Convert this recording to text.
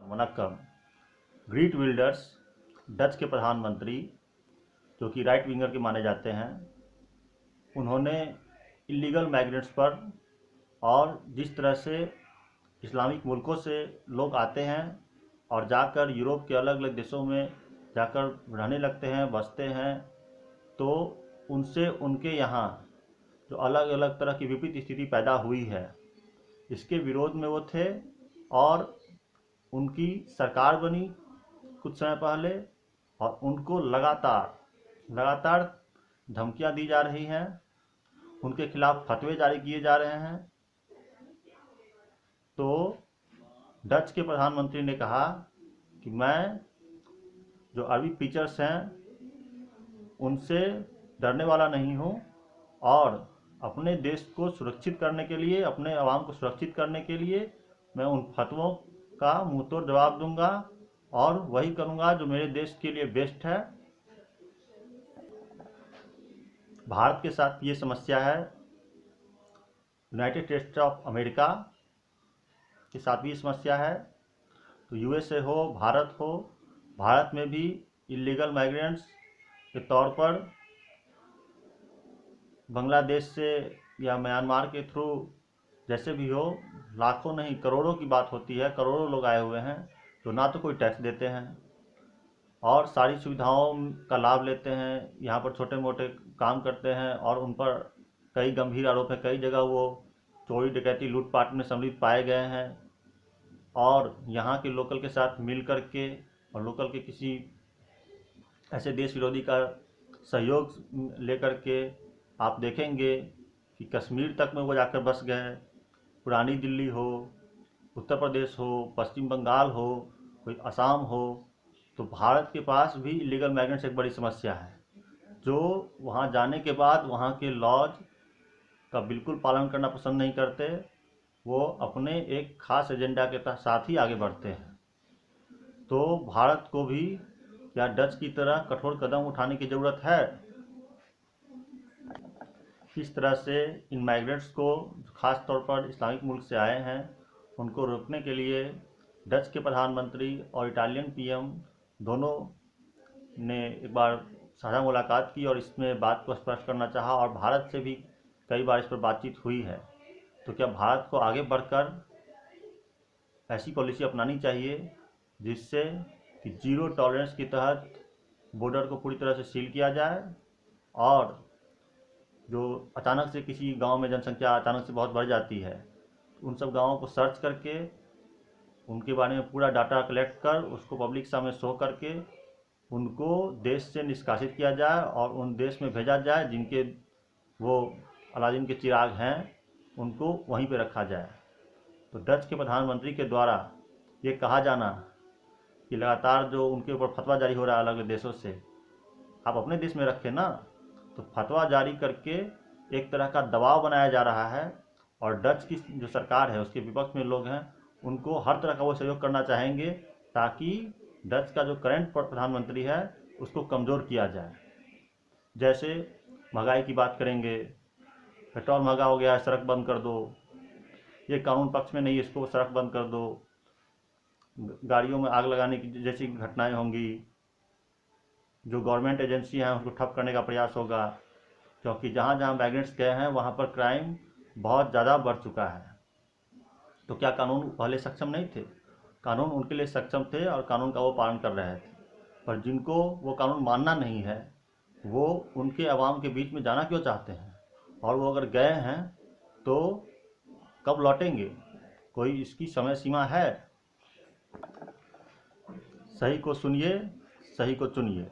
Vanakkam. Greet विल्डर्स Dutch के प्रधानमंत्री, जो कि राइट विंगर के माने जाते हैं, उन्होंने इलीगल माइग्रेंट्स पर और जिस तरह से इस्लामिक मुल्कों से लोग आते हैं और जाकर यूरोप के अलग अलग देशों में जाकर रहने लगते हैं, बसते हैं, तो उनसे उनके यहाँ जो अलग अलग तरह की विपरीत स्थिति पैदा हुई है, इसके विरोध में वो थे और उनकी सरकार बनी कुछ समय पहले और उनको लगातार धमकियां दी जा रही हैं, उनके खिलाफ फतवे जारी किए जा रहे हैं। तो डच के प्रधानमंत्री ने कहा कि मैं जो अरबी प्रीचर्स हैं उनसे डरने वाला नहीं हूं और अपने देश को सुरक्षित करने के लिए, अपने आवाम को सुरक्षित करने के लिए मैं उन फतवों का मुंहतोड़ जवाब दूंगा और वही करूंगा जो मेरे देश के लिए बेस्ट है। भारत के साथ ये समस्या है, यूनाइटेड स्टेट्स ऑफ अमेरिका के साथ भी समस्या है। तो यूएसए हो, भारत में भी इलीगल माइग्रेंट्स के तौर पर बांग्लादेश से या म्यांमार के थ्रू जैसे भी हो, लाखों नहीं करोड़ों की बात होती है। करोड़ों लोग आए हुए हैं जो ना तो कोई टैक्स देते हैं और सारी सुविधाओं का लाभ लेते हैं, यहाँ पर छोटे मोटे काम करते हैं और उन पर कई गंभीर आरोप है। कई जगह वो चोरी डकैती लूटपाट में सम्मिलित पाए गए हैं और यहाँ के लोकल के साथ मिल करके और लोकल के किसी ऐसे देश विरोधी का सहयोग लेकर के आप देखेंगे कि कश्मीर तक में वो जाकर बस गए। पुरानी दिल्ली हो, उत्तर प्रदेश हो, पश्चिम बंगाल हो, कोई असम हो, तो भारत के पास भी इलीगल माइग्रेंट्स एक बड़ी समस्या है, जो वहाँ जाने के बाद वहाँ के लॉज का बिल्कुल पालन करना पसंद नहीं करते। वो अपने एक खास एजेंडा के साथ ही आगे बढ़ते हैं। तो भारत को भी या डच की तरह कठोर कदम उठाने की ज़रूरत है। इस तरह से इन माइग्रेंट्स को, ख़ास तौर पर इस्लामिक मुल्क से आए हैं, उनको रोकने के लिए डच के प्रधानमंत्री और इटालियन पीएम दोनों ने एक बार साझा मुलाकात की और इसमें बात को स्पष्ट करना चाहा और भारत से भी कई बार इस पर बातचीत हुई है। तो क्या भारत को आगे बढ़कर ऐसी पॉलिसी अपनानी चाहिए जिससे कि जीरो टॉलरेंस के तहत बॉर्डर को पूरी तरह से सील किया जाए और जो अचानक से किसी गांव में जनसंख्या अचानक से बहुत बढ़ जाती है, उन सब गांवों को सर्च करके उनके बारे में पूरा डाटा कलेक्ट कर उसको पब्लिक सामने शो करके उनको देश से निष्कासित किया जाए और उन देश में भेजा जाए जिनके वो अलादीन के चिराग हैं, उनको वहीं पे रखा जाए। तो डच के प्रधानमंत्री के द्वारा ये कहा जाना कि लगातार जो उनके ऊपर फतवा जारी हो रहा है अलग अलग देशों से, आप अपने देश में रखें ना। तो फतवा जारी करके एक तरह का दबाव बनाया जा रहा है और डच की जो सरकार है उसके विपक्ष में लोग हैं, उनको हर तरह का वो सहयोग करना चाहेंगे ताकि डच का जो करंट प्रधानमंत्री है उसको कमज़ोर किया जाए। जैसे महंगाई की बात करेंगे, पेट्रोल महंगा हो गया है, सड़क बंद कर दो, ये कानून पक्ष में नहीं, इसको सड़क बंद कर दो। गाड़ियों में आग लगाने की जैसी घटनाएं होंगी, जो गवर्नमेंट एजेंसी हैं उसको ठप करने का प्रयास होगा, क्योंकि जहाँ जहाँ माइग्रेंट्स गए हैं वहाँ पर क्राइम बहुत ज़्यादा बढ़ चुका है। तो क्या कानून पहले सक्षम नहीं थे? कानून उनके लिए सक्षम थे और कानून का वो पालन कर रहे थे, पर जिनको वो कानून मानना नहीं है वो उनके अवाम के बीच में जाना क्यों चाहते हैं? और वो अगर गए हैं तो कब लौटेंगे? कोई इसकी समय सीमा है? सही को सुनिए, सही को चुनिए।